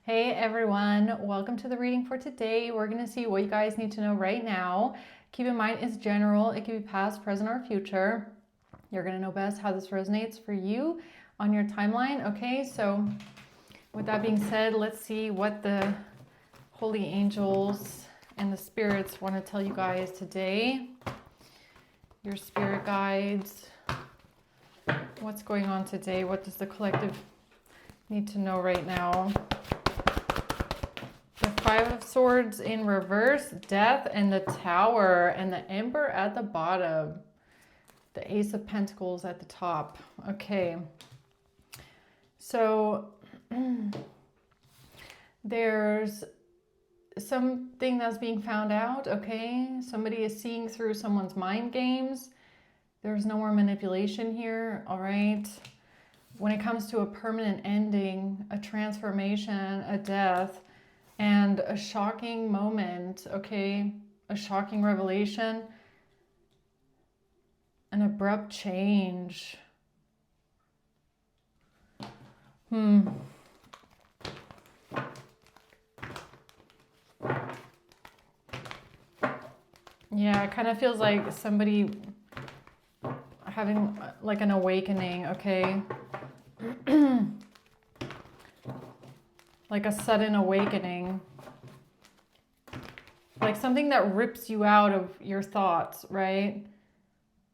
Hey everyone, welcome to the reading for today. We're going to see what you guys need to know right now. Keep in mind it's general. It can be past, present, or future. You're going to know best how this resonates for you on your timeline. Okay, so with that being said, let's see what the holy angels and the spirits want to tell you guys today. Your spirit guides. What's going on today? What does the collective need to know right now? The Five of Swords in reverse, Death, and the Tower, and the Emperor at the bottom. The Ace of Pentacles at the top. Okay. So there's something that's being found out, okay? Somebody is seeing through someone's mind games. There's no more manipulation here, all right? When it comes to a permanent ending, a transformation, a death, and a shocking moment, okay? A shocking revelation, an abrupt change. Yeah, it kind of feels like somebody having like an awakening, okay? Like a sudden awakening. Like something that rips you out of your thoughts, right?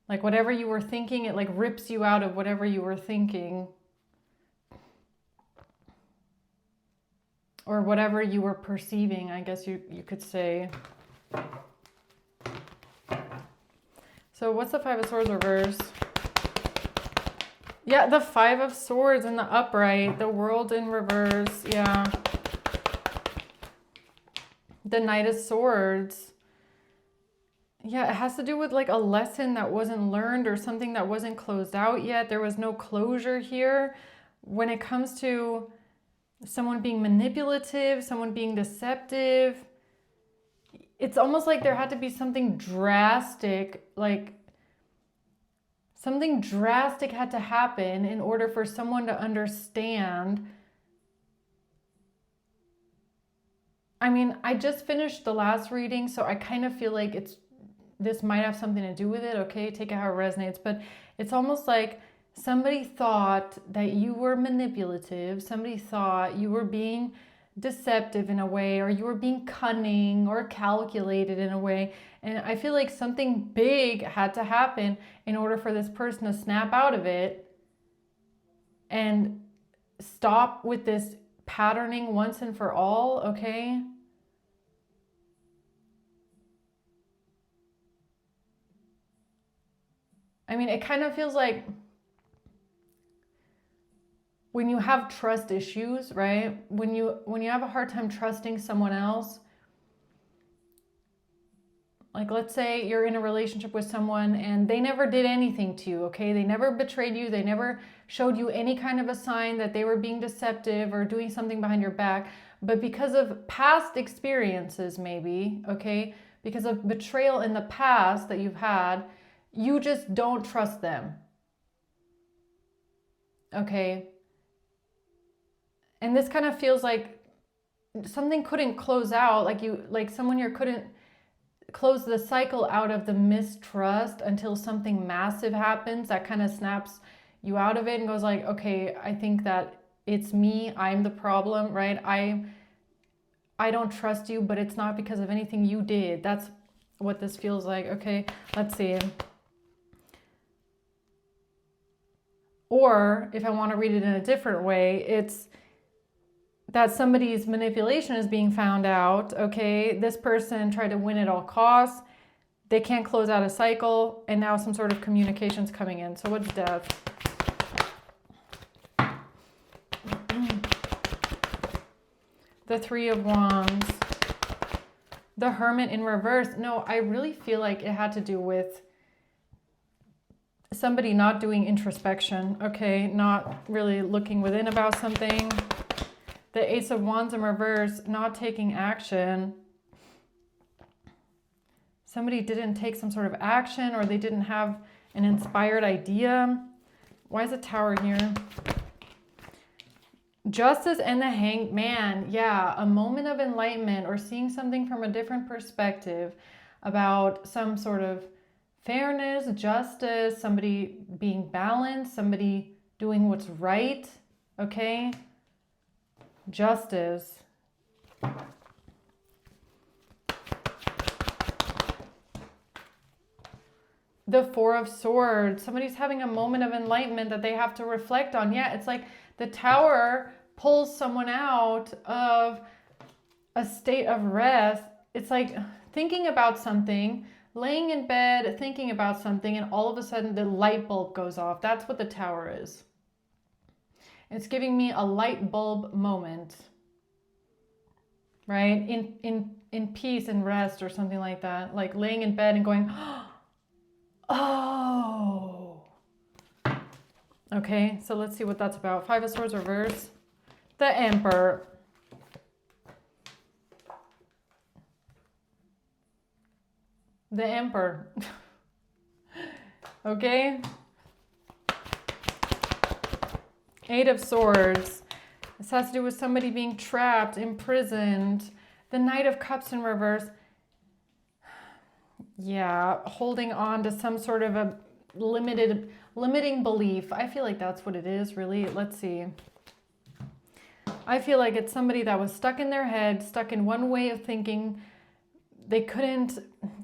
Like whatever you were thinking, it like rips you out of whatever you were thinking. Or whatever you were perceiving, I guess you could say. So what's the Five of Swords reverse? Yeah, the Five of Swords in the upright, the World in reverse, yeah. The Knight of Swords. Yeah, it has to do with like a lesson that wasn't learned or something that wasn't closed out yet. There was no closure here. When it comes to someone being manipulative, someone being deceptive, it's almost like there had to be something drastic, like something drastic had to happen in order for someone to understand. I mean, I just finished the last reading, so I kind of feel like this might have something to do with it, okay? Take it how it resonates, but it's almost like somebody thought that you were manipulative, somebody thought you were being deceptive in a way, or you were being cunning or calculated in a way, and I feel like something big had to happen in order for this person to snap out of it and stop with this patterning once and for all, okay? I mean, it kind of feels like when you have trust issues, right? When you have a hard time trusting someone else, like let's say you're in a relationship with someone and they never did anything to you, okay? They never betrayed you. They never showed you any kind of a sign that they were being deceptive or doing something behind your back. But because of past experiences, maybe, okay? Because of betrayal in the past that you've had, you just don't trust them. Okay? And this kind of feels like something couldn't close out, like someone here couldn't close the cycle out of the mistrust until something massive happens that kind of snaps you out of it and goes like, okay, I think that it's me, I'm the problem, right? I don't trust you, but it's not because of anything you did. That's what this feels like. Okay, let's see. Or if I want to read it in a different way, it's that somebody's manipulation is being found out, okay? This person tried to win at all costs. They can't close out a cycle, and now some sort of communication's coming in. So what's Death? The Three of Wands. The Hermit in reverse. No, I really feel like it had to do with somebody not doing introspection, okay? Not really looking within about something. The Ace of Wands in reverse, not taking action. Somebody didn't take some sort of action, or they didn't have an inspired idea. Why is a Tower here? Justice and the Hanged Man. Yeah, a moment of enlightenment or seeing something from a different perspective about some sort of fairness, justice, somebody being balanced, somebody doing what's right. Okay? Justice. The Four of Swords. Somebody's having a moment of enlightenment that they have to reflect on. Yeah, it's like the Tower pulls someone out of a state of rest. It's like thinking about something, laying in bed, thinking about something, and all of a sudden the light bulb goes off. That's what the Tower is. It's giving me a light bulb moment, right? In peace and rest or something like that. Like laying in bed and going, oh. Okay, so let's see what that's about. Five of Swords reverse. The Emperor. The Emperor. Okay. Eight of Swords. This has to do with somebody being trapped, imprisoned. The Knight of Cups in reverse. Yeah, holding on to some sort of a limiting belief. I feel like that's what it is, really. Let's see. I feel like it's somebody that was stuck in their head, stuck in one way of thinking. They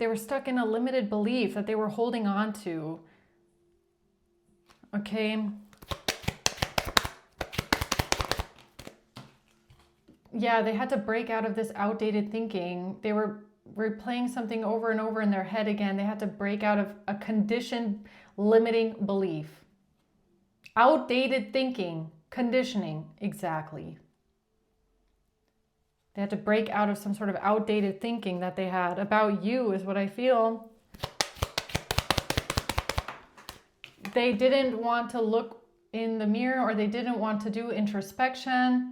were stuck in a limited belief that they were holding on to. Okay. Yeah, they had to break out of this outdated thinking. They were replaying something over and over in their head again. They had to break out of a conditioned, limiting belief. Outdated thinking, conditioning, exactly. They had to break out of some sort of outdated thinking that they had about you, is what I feel. They didn't want to look in the mirror, or they didn't want to do introspection.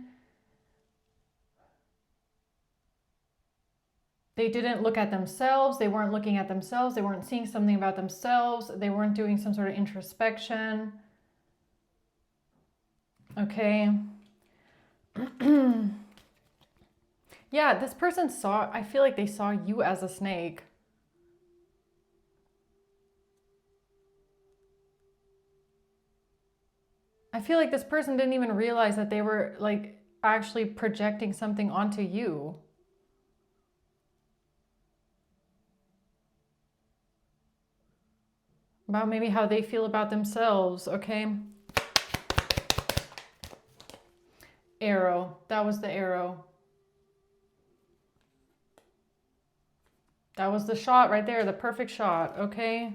They didn't look at themselves. They weren't looking at themselves. They weren't seeing something about themselves. They weren't doing some sort of introspection. Okay. Yeah, this person I feel like they saw you as a snake. I feel like this person didn't even realize that they were like actually projecting something onto you. About maybe how they feel about themselves, okay? Arrow. That was the arrow. That was the shot right there, the perfect shot, okay?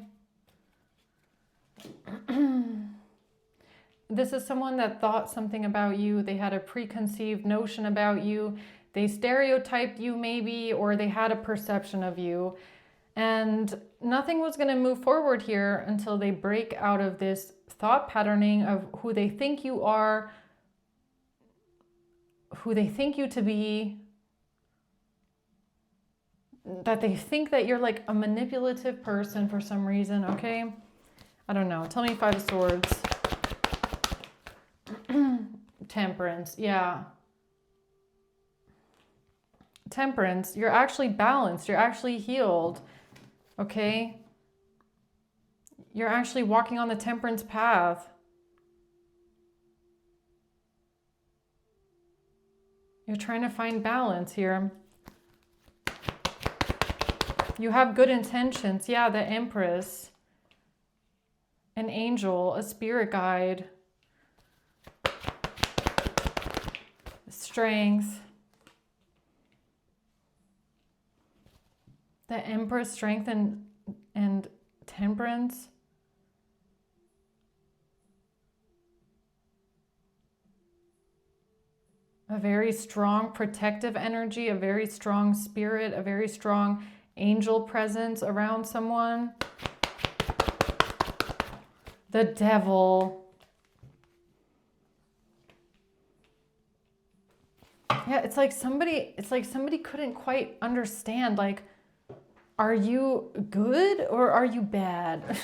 This is someone that thought something about you. They had a preconceived notion about you. They stereotyped you maybe, or they had a perception of you. And nothing was going to move forward here until they break out of this thought patterning of who they think you are, who they think you to be, that they think that you're like a manipulative person for some reason, okay? I don't know. Tell me Five of Swords. Temperance, yeah. Temperance, you're actually balanced. You're actually healed. Okay? You're actually walking on the temperance path. You're trying to find balance here. You have good intentions. Yeah, the Empress. An angel, a spirit guide. Strength. The Empress, strength and temperance. A very strong protective energy, a very strong spirit, a very strong angel presence around someone. The Devil. Yeah, it's like somebody couldn't quite understand, like, are you good or are you bad?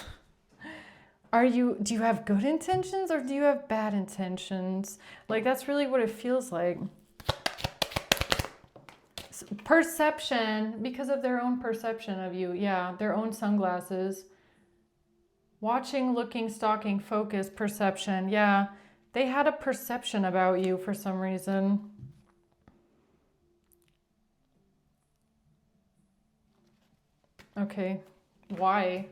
do you have good intentions or do you have bad intentions? Like, that's really what it feels like. Perception, because of their own perception of you. Yeah, their own sunglasses. Watching, looking, stalking, focus, perception. Yeah, they had a perception about you for some reason. Okay, why?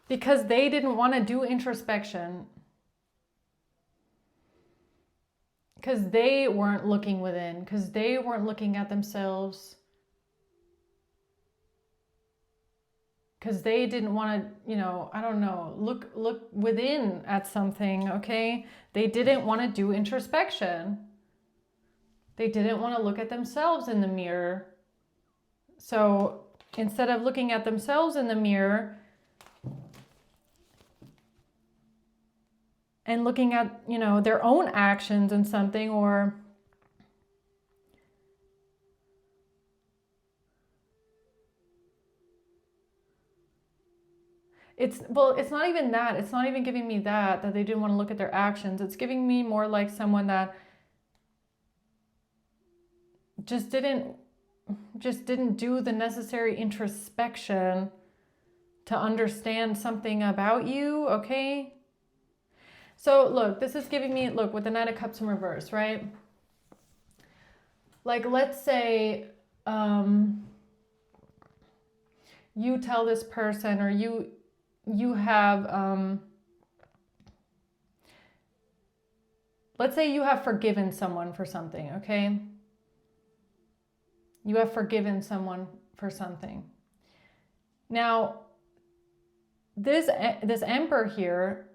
Because they didn't want to do introspection. Because they weren't looking within. Because they weren't looking at themselves. Because they didn't want to, I don't know, look within at something, okay? They didn't want to do introspection. They didn't want to look at themselves in the mirror. So instead of looking at themselves in the mirror and looking at, their own actions and something, or it's not even that. It's not even giving me that they didn't want to look at their actions. It's giving me more like someone that just didn't do the necessary introspection to understand something about you, okay? So look, this is giving me, look, with the Knight of Cups in reverse, right? Like, let's say you tell this person, or you have, let's say you have forgiven someone for something, okay? You have forgiven someone for something. Now, this Emperor here,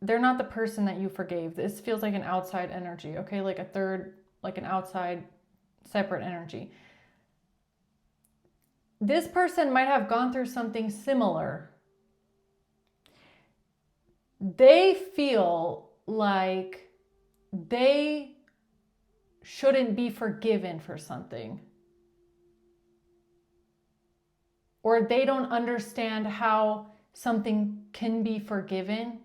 they're not the person that you forgave. This feels like an outside energy, okay? Like a third, like an outside separate energy. This person might have gone through something similar. They feel like they shouldn't be forgiven for something. Or they don't understand how something can be forgiven.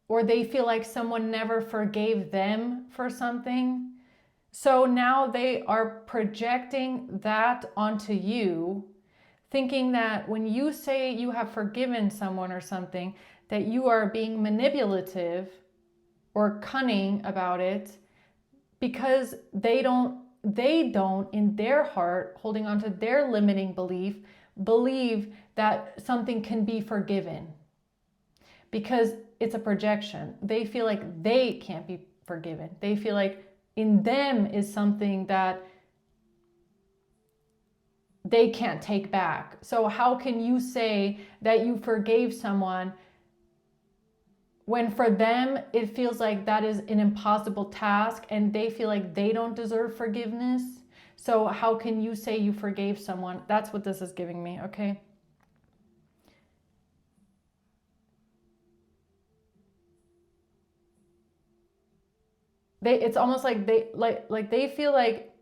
Or they feel like someone never forgave them for something. So now they are projecting that onto you, thinking that when you say you have forgiven someone or something, that you are being manipulative or cunning about it, because they don't in their heart, holding on to their limiting believe that something can be forgiven, because it's a projection. They feel like they can't be forgiven. They feel like in them is something that they can't take back. So how can you say that you forgave someone when for them it feels like that is an impossible task and they feel like they don't deserve forgiveness? So how can you say you forgave someone? That's what this is giving me, okay? It's almost like they feel like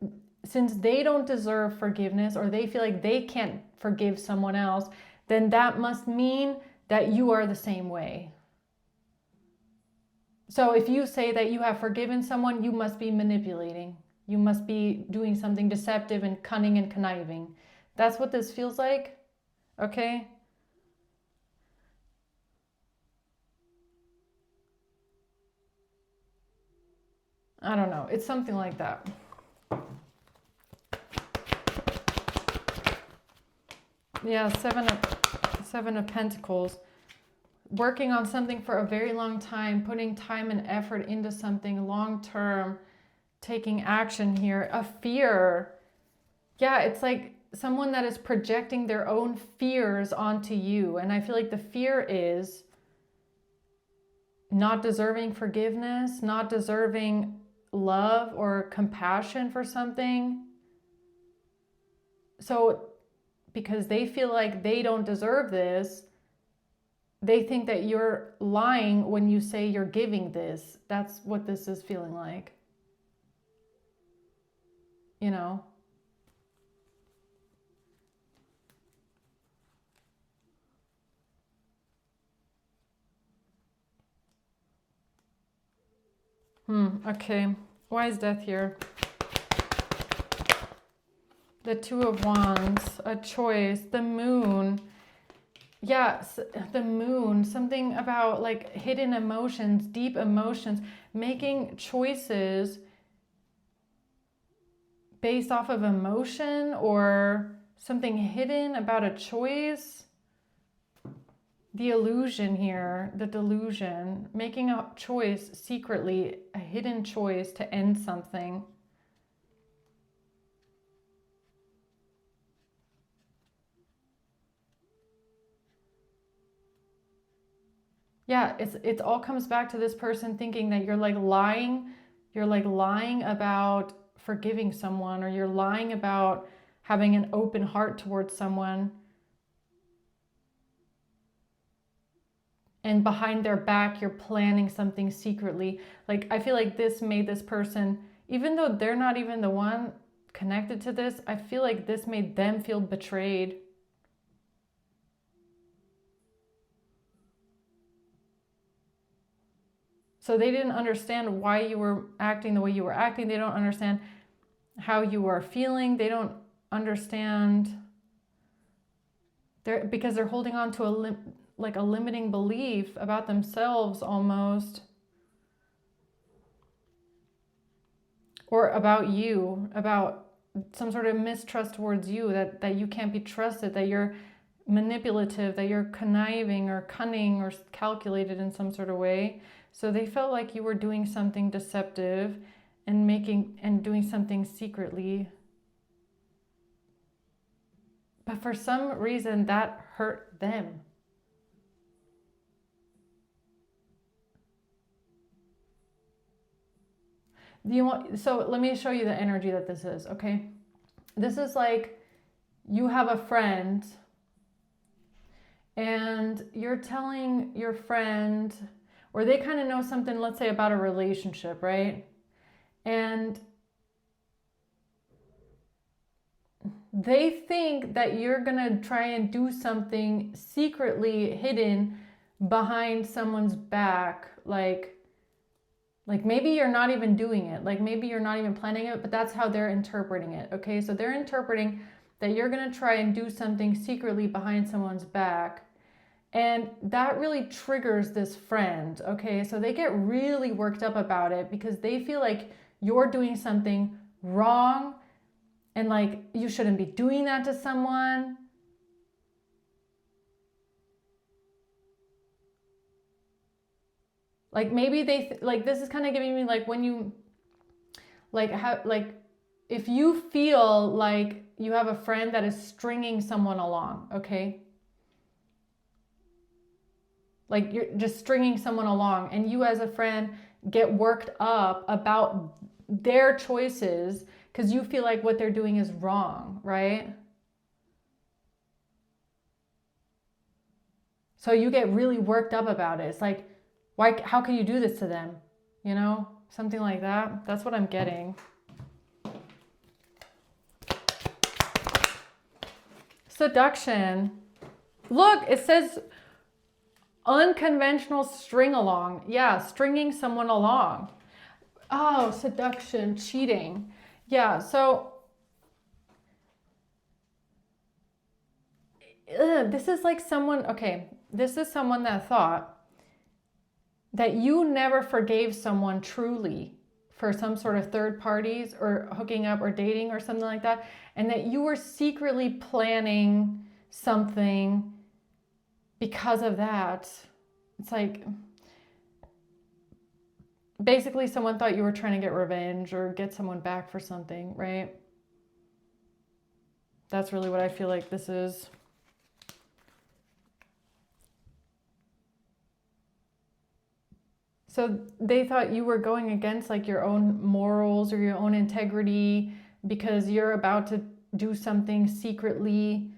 since they don't deserve forgiveness, or they feel like they can't forgive someone else, then that must mean that you are the same way. So if you say that you have forgiven someone, you must be manipulating. You must be doing something deceptive and cunning and conniving. That's what this feels like, okay? I don't know. It's something like that. Yeah, Seven of Pentacles. Working on something for a very long time, putting time and effort into something long term, taking action here. A fear. Yeah, it's like someone that is projecting their own fears onto you. And I feel like the fear is not deserving forgiveness, not deserving love or compassion for something. So because they feel like they don't deserve this, they think that you're lying when you say you're giving this. That's what this is feeling like. you know. Okay. Why is death here? The Two of Wands, a choice, the moon. Yes, the moon, something about like hidden emotions, deep emotions, making choices based off of emotion or something hidden about a choice. The illusion here, the delusion, making a choice secretly, a hidden choice to end something. Yeah, it all comes back to this person thinking that you're like lying about forgiving someone, or you're lying about having an open heart towards someone. And behind their back, you're planning something secretly. Like, I feel like this made this person, even though they're not even the one connected to this, I feel like this made them feel betrayed. So they didn't understand why you were acting the way you were acting. They don't understand how you are feeling. They don't understand. Because they're holding on to a limiting belief about themselves almost. Or about you, about some sort of mistrust towards you, that you can't be trusted, that you're manipulative, that you're conniving or cunning or calculated in some sort of way. So they felt like you were doing something deceptive and doing something secretly. But for some reason that hurt them. So let me show you the energy that this is, okay? This is like you have a friend and you're telling your friend, or they kind of know something, let's say about a relationship, right? And they think that you're gonna try and do something secretly hidden behind someone's back, like maybe you're not even doing it, like maybe you're not even planning it, but that's how they're interpreting it, okay? So they're interpreting that you're gonna try and do something secretly behind someone's back. And that really triggers this friend, okay? So they get really worked up about it because they feel like you're doing something wrong and like you shouldn't be doing that to someone. Like maybe like this is kind of giving me like when you like if you feel like you have a friend that is stringing someone along, okay? Like you're just stringing someone along and you as a friend get worked up about their choices because you feel like what they're doing is wrong, right? So you get really worked up about it. It's like, how can you do this to them? You know, something like that. That's what I'm getting. Seduction. Look, it says unconventional string along. Yeah, stringing someone along. Oh, seduction, cheating. Yeah, so this is like someone, okay, this is someone that thought that you never forgave someone truly for some sort of third parties or hooking up or dating or something like that, and that you were secretly planning something because of that. It's like basically someone thought you were trying to get revenge or get someone back for something, right? That's really what I feel like this is. So they thought you were going against like your own morals or your own integrity because you're about to do something secretly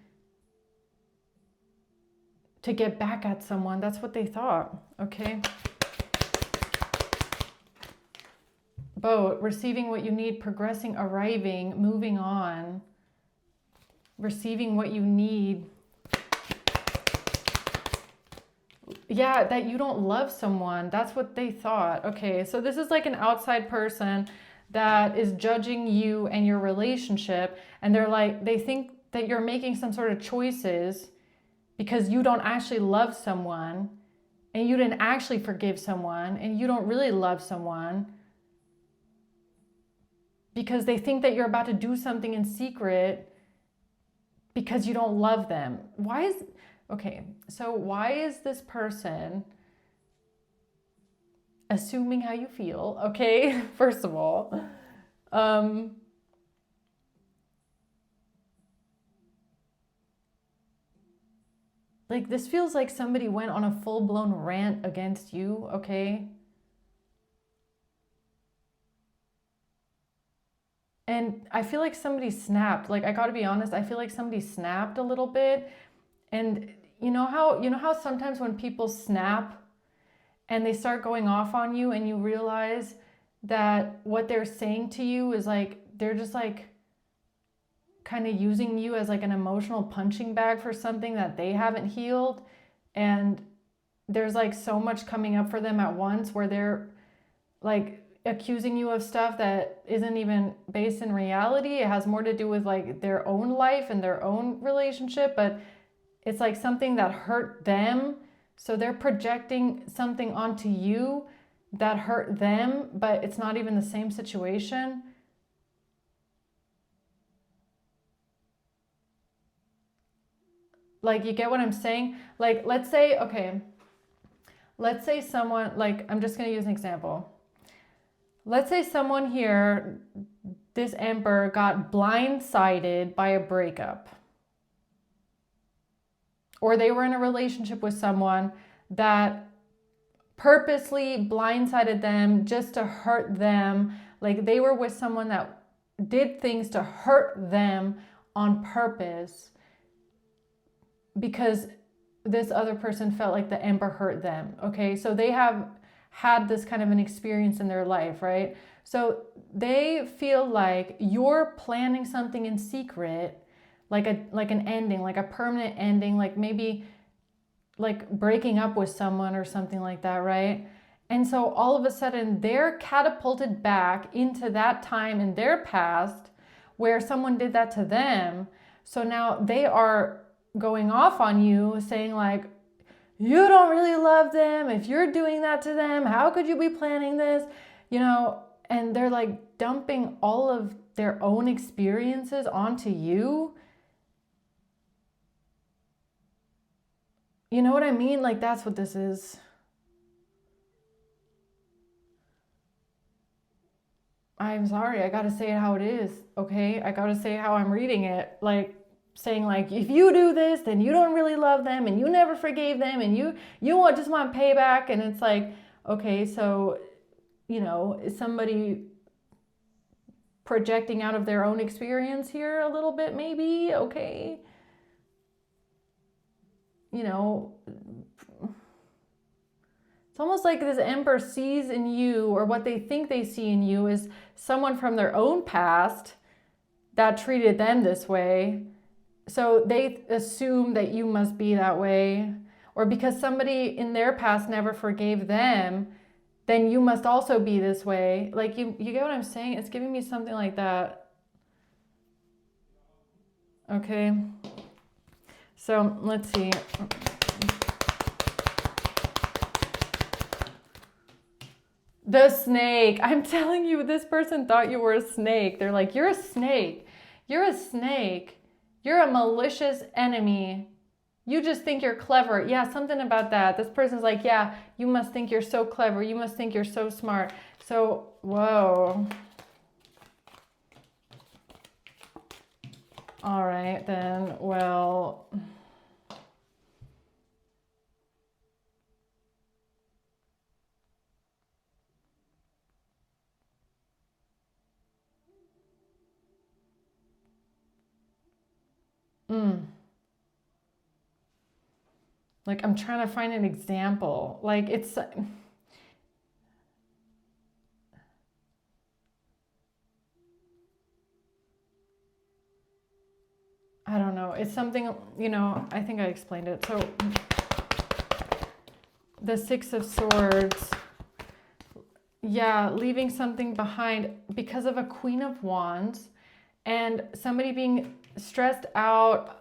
to get back at someone. That's what they thought, okay? boat, receiving what you need, progressing, arriving, moving on, receiving what you need. Yeah, that you don't love someone. That's what they thought. Okay, so this is like an outside person that is judging you and your relationship, and they're like, they think that you're making some sort of choices because you don't actually love someone, and you didn't actually forgive someone, and you don't really love someone, because they think that you're about to do something in secret because you don't love them. Okay, so why is this person assuming how you feel? Okay, first of all, like this feels like somebody went on a full-blown rant against you, okay? And I feel like somebody snapped. Like, I gotta be honest, I feel like somebody snapped a little bit. And you know how sometimes when people snap and they start going off on you, and you realize that what they're saying to you is like, they're just like kind of using you as like an emotional punching bag for something that they haven't healed. And there's like so much coming up for them at once, where they're like accusing you of stuff that isn't even based in reality. It has more to do with like their own life and their own relationship, but it's like something that hurt them. So they're projecting something onto you that hurt them, but it's not even the same situation. Like, you get what I'm saying? Like, let's say someone, like, I'm just going to use an example. Let's say someone here, this Emperor, got blindsided by a breakup. Or they were in a relationship with someone that purposely blindsided them just to hurt them. Like, they were with someone that did things to hurt them on purpose because this other person felt like the Emperor hurt them. Okay, so they have had this kind of an experience in their life, right? So they feel like you're planning something in secret, like an ending, like a permanent ending, like maybe like breaking up with someone or something like that, right? And so all of a sudden they're catapulted back into that time in their past where someone did that to them. So now they are going off on you, saying like, you don't really love them. If you're doing that to them, how could you be planning this? And they're like dumping all of their own experiences onto you. You know what I mean? Like, that's what this is. I'm sorry, I gotta say it how it is, okay? I gotta say how I'm reading it. Like, saying like, if you do this, then you don't really love them, and you never forgave them, and you just want payback. And it's like, okay, so is somebody projecting out of their own experience here a little bit, maybe? Okay, it's almost like this Emperor sees in you, or what they think they see in you, is someone from their own past that treated them this way. So they assume that you must be that way. Or because somebody in their past never forgave them, then you must also be this way. Like, you get what I'm saying? It's giving me something like that. Okay. So let's see. The snake. I'm telling you, this person thought you were a snake. They're like, you're a snake. You're a snake. You're a malicious enemy. You just think you're clever. Yeah, something about that. This person's like, yeah, you must think you're so clever. You must think you're so smart. So, whoa. All right, then. Well, like, I'm trying to find an example. Like, it's it's something, I think I explained it. So the Six of Swords, yeah, leaving something behind because of a Queen of Wands and somebody being stressed out,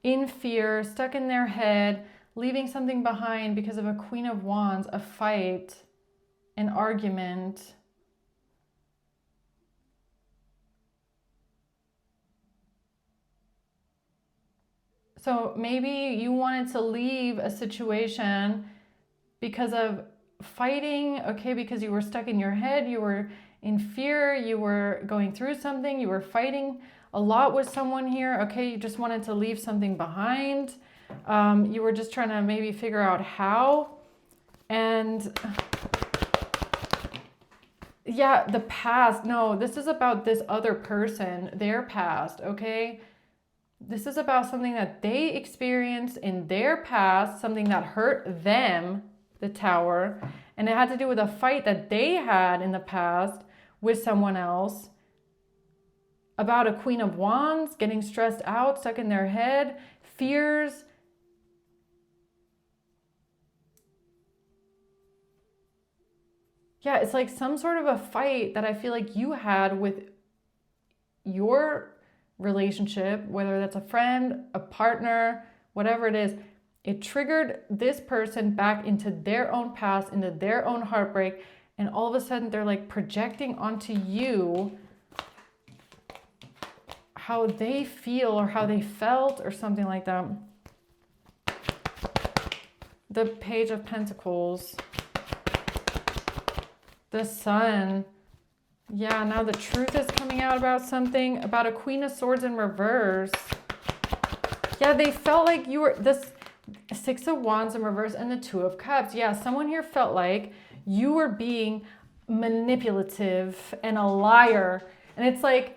in fear, stuck in their head, leaving something behind because of a Queen of Wands, a fight, an argument. So maybe you wanted to leave a situation because of fighting, okay, because you were stuck in your head, you were in fear, you were going through something, you were fighting a lot with someone here, okay, you just wanted to leave something behind. You were just trying to maybe figure out how. And yeah, the past, no, this is about this other person, their past, okay? This is about something that they experienced in their past, something that hurt them, the Tower, and it had to do with a fight that they had in the past with someone else about a Queen of Wands, getting stressed out, stuck in their head, fears. Yeah, it's like some sort of a fight that I feel like you had with your relationship, whether that's a friend, a partner, whatever it is. It triggered this person back into their own past, into their own heartbreak, and all of a sudden they're like projecting onto you how they feel or how they felt or something like that. The Page of Pentacles, the Sun. Yeah, now the truth is coming out about something, about a Queen of Swords in reverse. Yeah, they felt like you were this Six of Wands in reverse and the Two of Cups. Yeah, someone here felt like you were being manipulative and a liar. And it's like,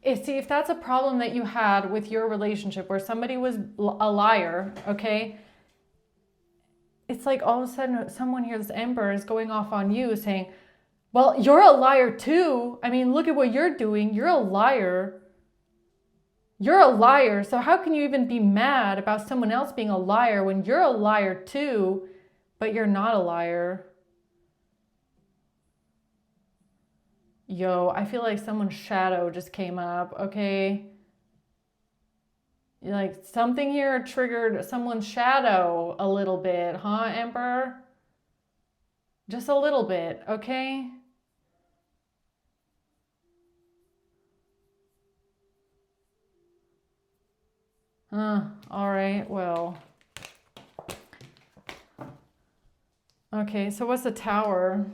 if that's a problem that you had with your relationship where somebody was a liar, okay? It's like all of a sudden someone here, this Emperor, is going off on you saying, well, you're a liar too. I mean, look at what you're doing. You're a liar. You're a liar. So how can you even be mad about someone else being a liar when you're a liar too, but you're not a liar? Yo, I feel like someone's shadow just came up, okay? Like something here triggered someone's shadow a little bit, huh, Emperor? Just a little bit, okay? All right, well. Okay, so what's the Tower?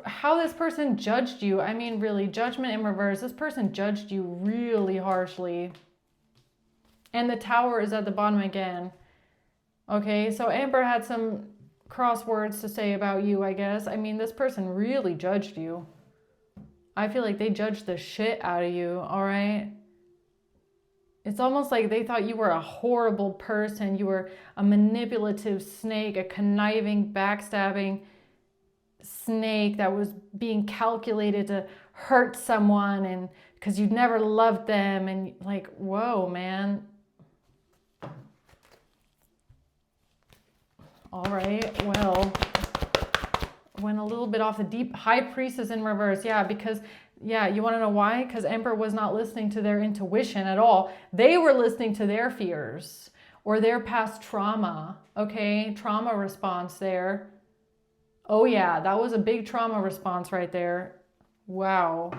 How this person judged you. I mean, really, judgment in reverse. This person judged you really harshly. And the Tower is at the bottom again. Okay, so Amber had some crosswords to say about you, I guess. I mean, this person really judged you. I feel like they judged the shit out of you, all right? It's almost like they thought you were a horrible person. You were a manipulative snake, a conniving, backstabbing snake that was being calculated to hurt someone, and because you'd never loved them, and like, whoa, man. All right, well, went a little bit off the deep. High Priestess in reverse. Yeah, because, yeah, you want to know why? Because Emperor was not listening to their intuition at all. They were listening to their fears or their past trauma. Okay, trauma response there. Oh yeah, that was a big trauma response right there. Wow.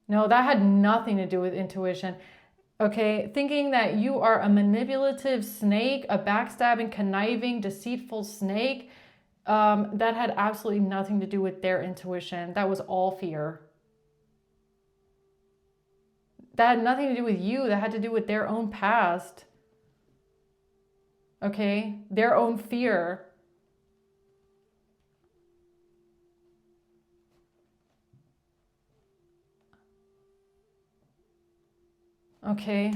No, that had nothing to do with intuition. Okay, thinking that you are a manipulative snake, a backstabbing, conniving, deceitful snake, that had absolutely nothing to do with their intuition. That was all fear. That had nothing to do with you. That had to do with their own past. Okay, their own fear. Okay.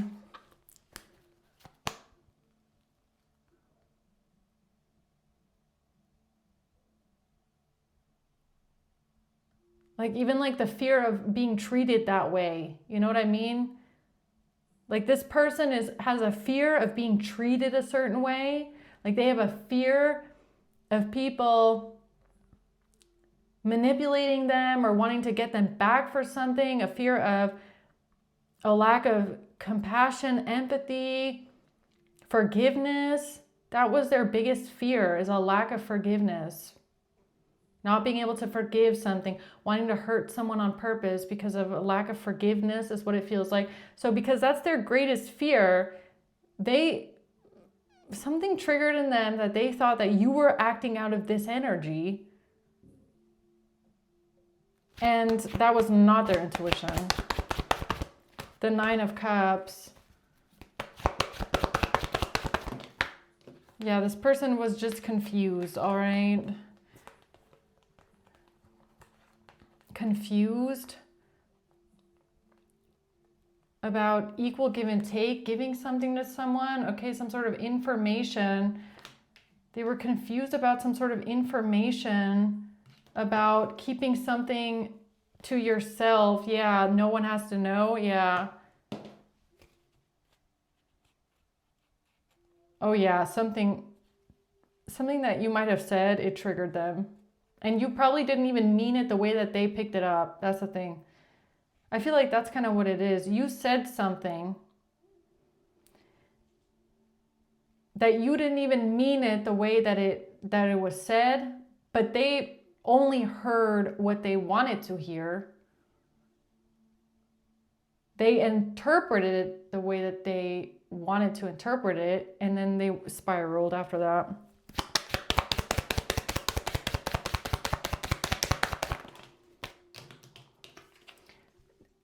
Like even like the fear of being treated that way. You know what I mean? Like this person has a fear of being treated a certain way. Like they have a fear of people manipulating them or wanting to get them back for something, a fear of a lack of compassion, empathy, forgiveness. That was their biggest fear, is a lack of forgiveness. Not being able to forgive something, wanting to hurt someone on purpose because of a lack of forgiveness is what it feels like. So because that's their greatest fear, something triggered in them that they thought that you were acting out of this energy. And that was not their intuition. The Nine of Cups. Yeah, this person was just confused, all right? Confused about equal give and take, giving something to someone, okay, some sort of information. They were confused about some sort of information about keeping something to yourself. Yeah, no one has to know. Yeah. Oh yeah, something that you might have said, it triggered them. And you probably didn't even mean it the way that they picked it up. That's the thing. I feel like that's kind of what it is. You said something that you didn't even mean it the way that it was said, but they only heard what they wanted to hear. They interpreted it the way that they wanted to interpret it, and then they spiraled after that.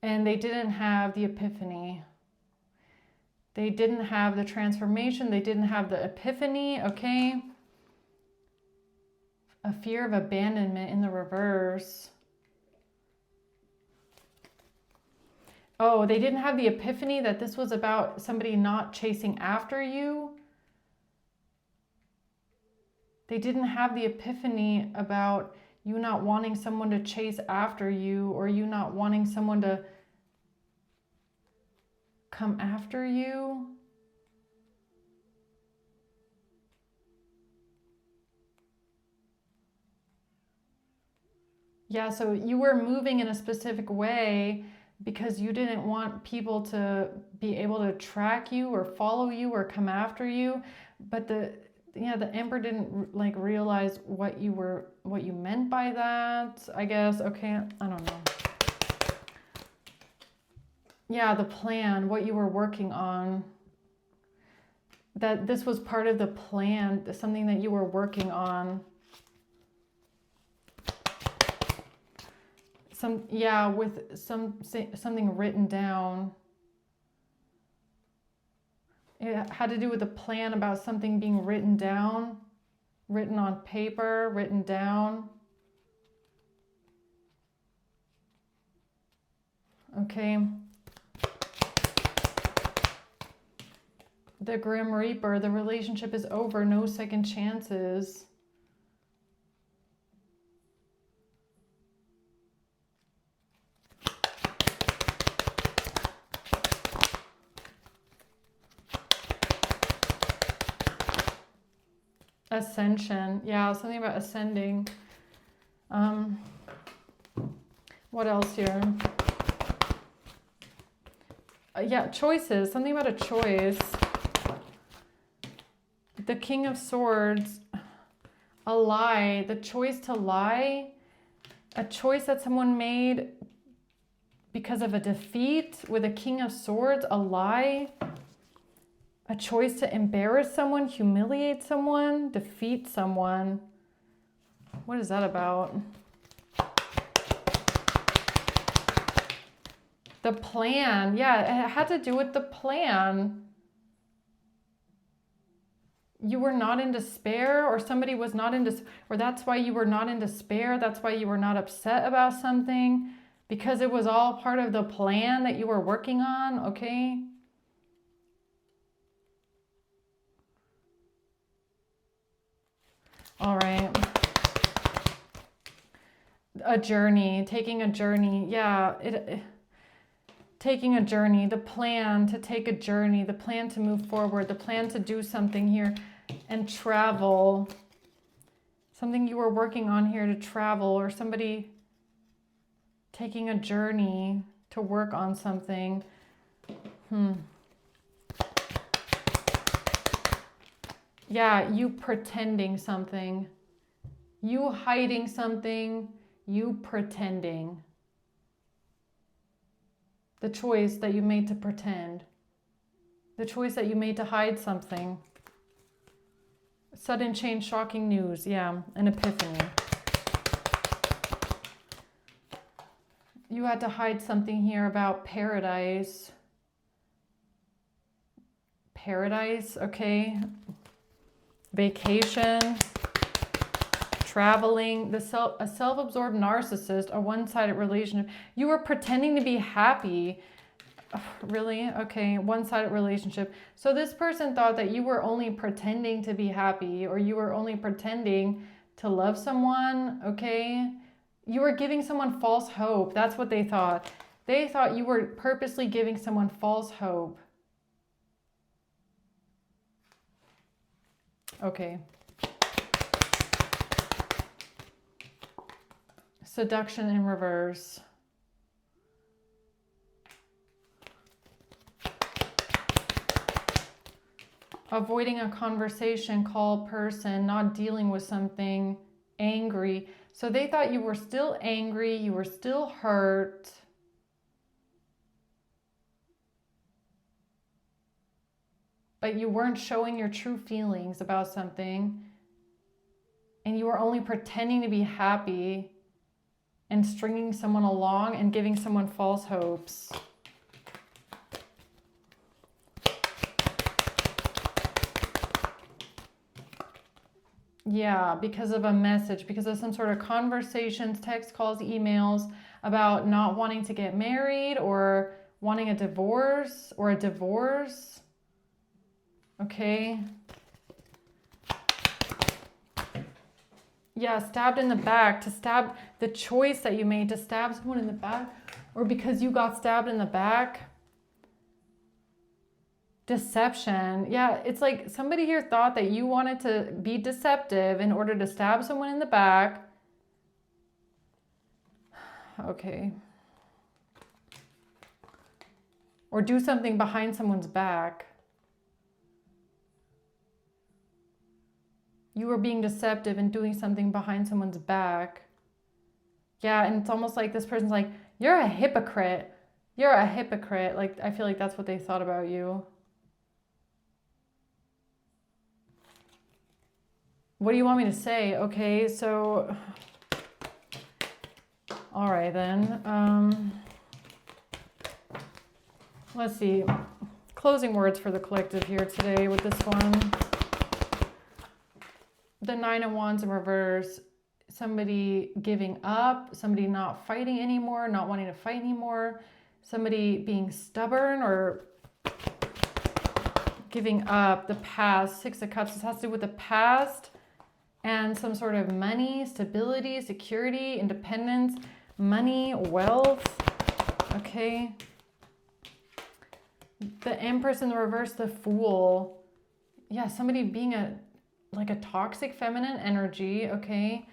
And they didn't have the epiphany. They didn't have the transformation. They didn't have the epiphany, okay? A fear of abandonment in the reverse. Oh, they didn't have the epiphany that this was about somebody not chasing after you. They didn't have the epiphany about you not wanting someone to chase after you, or you not wanting someone to come after you. Yeah, so you were moving in a specific way because you didn't want people to be able to track you or follow you or come after you. But the Emperor didn't like realize what you meant by that, I guess. Okay, I don't know. Yeah, the plan, what you were working on. That this was part of the plan, something that you were working on. With something written down. It had to do with a plan about something being written down, written on paper, written down. Okay. The Grim Reaper, the relationship is over, no second chances. Ascension. Yeah, something about ascending. What else here? Yeah, choices. Something about a choice. The King of Swords. A lie. The choice to lie. A choice that someone made because of a defeat with a King of Swords. A lie. A choice to embarrass someone, humiliate someone, defeat someone. What is that about? The plan. Yeah, it had to do with the plan. You were not in despair, or somebody was not in despair, or that's why you were not in despair. That's why you were not upset about something, because it was all part of the plan that you were working on, okay? All right. A journey, taking a journey. Yeah, taking a journey, the plan to take a journey, the plan to move forward, the plan to do something here and travel. Something you were working on here to travel, or somebody taking a journey to work on something. Yeah, you pretending something. You hiding something. You pretending. The choice that you made to pretend. The choice that you made to hide something. Sudden change, shocking news. Yeah, an epiphany. You had to hide something here about paradise. Paradise, okay. Vacation. Traveling. A self-absorbed narcissist, a one-sided relationship. You were pretending to be happy. Really? Okay, one-sided relationship. So this person thought that you were only pretending to be happy, or you were only pretending to love someone, okay? You were giving someone false hope. That's what they thought. They thought you were purposely giving someone false hope. Okay. Seduction in reverse. Avoiding a conversation, call, person, not dealing with something, angry. So they thought you were still angry, you were still hurt. But you weren't showing your true feelings about something. And you were only pretending to be happy and stringing someone along and giving someone false hopes. Yeah, because of a message, because of some sort of conversations, text, calls, emails about not wanting to get married or wanting a divorce or a divorce. Okay. Yeah, stabbed in the back, to stab, the choice that you made to stab someone in the back, or because you got stabbed in the back. Deception. Yeah, it's like somebody here thought that you wanted to be deceptive in order to stab someone in the back. Okay. Or do something behind someone's back. You were being deceptive and doing something behind someone's back. Yeah, and it's almost like this person's like, you're a hypocrite. You're a hypocrite. Like, I feel like that's what they thought about you. What do you want me to say? Okay, so, all right then. Let's see. Closing words for the collective here today with this one. The Nine of Wands in reverse. Somebody giving up, somebody not fighting anymore, not wanting to fight anymore, somebody being stubborn or giving up. The past, Six of Cups, this has to do with the past and some sort of money, stability, security, independence, money, wealth. Okay. The Empress in the reverse, the Fool. Yeah, somebody being like a toxic feminine energy, okay?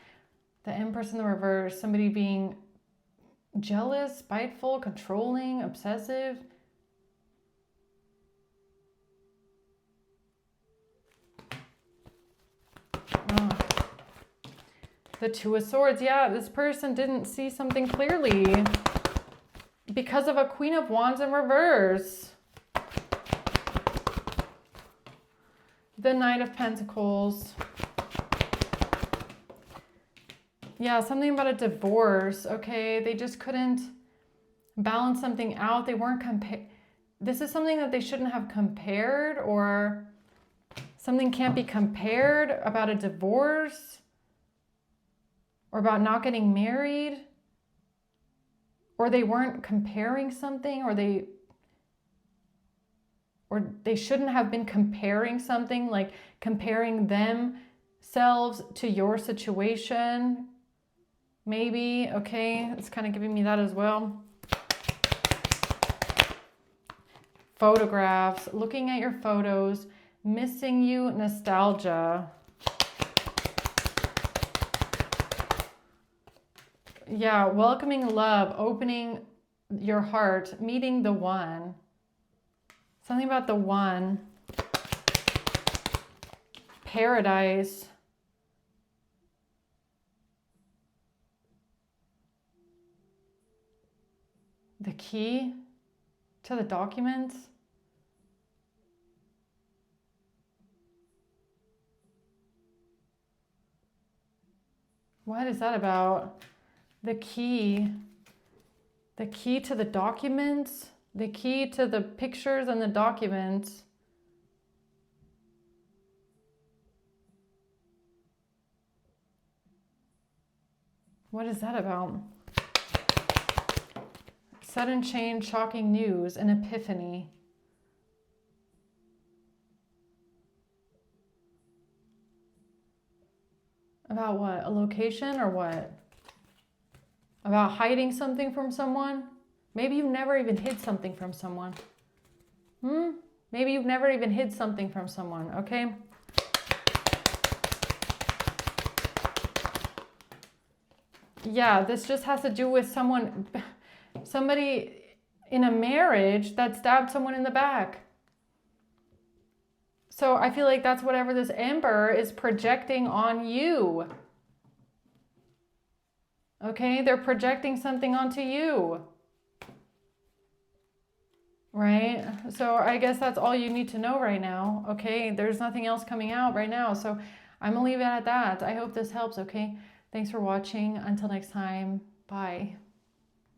The Empress in the reverse, somebody being jealous, spiteful, controlling, obsessive. Oh. The Two of Swords, yeah, this person didn't see something clearly because of a Queen of Wands in reverse. The Knight of Pentacles. Yeah, something about a divorce, okay? They just couldn't balance something out. They weren't this is something that they shouldn't have compared, or something can't be compared about a divorce or about not getting married, or they weren't comparing something, or they shouldn't have been comparing something, like comparing themselves to your situation. maybe, okay? It's kind of giving me that as well. Photographs, looking at your photos, missing you, nostalgia. Yeah, welcoming love, opening your heart, meeting the one. Something about the one. Paradise. The key to the documents. What is that about? The key to the documents, the key to the pictures and the documents. What is that about? Sudden change, shocking news, an epiphany. About what? A location or what? About hiding something from someone? Maybe you've never even hid something from someone. Maybe you've never even hid something from someone, okay? Yeah, this just has to do with somebody in a marriage that stabbed someone in the back. So I feel like that's whatever this Emperor is projecting on you. Okay, they're projecting something onto you. Right? So I guess that's all you need to know right now. Okay, there's nothing else coming out right now. So I'm gonna leave it at that. I hope this helps, okay? Thanks for watching. Until next time, bye.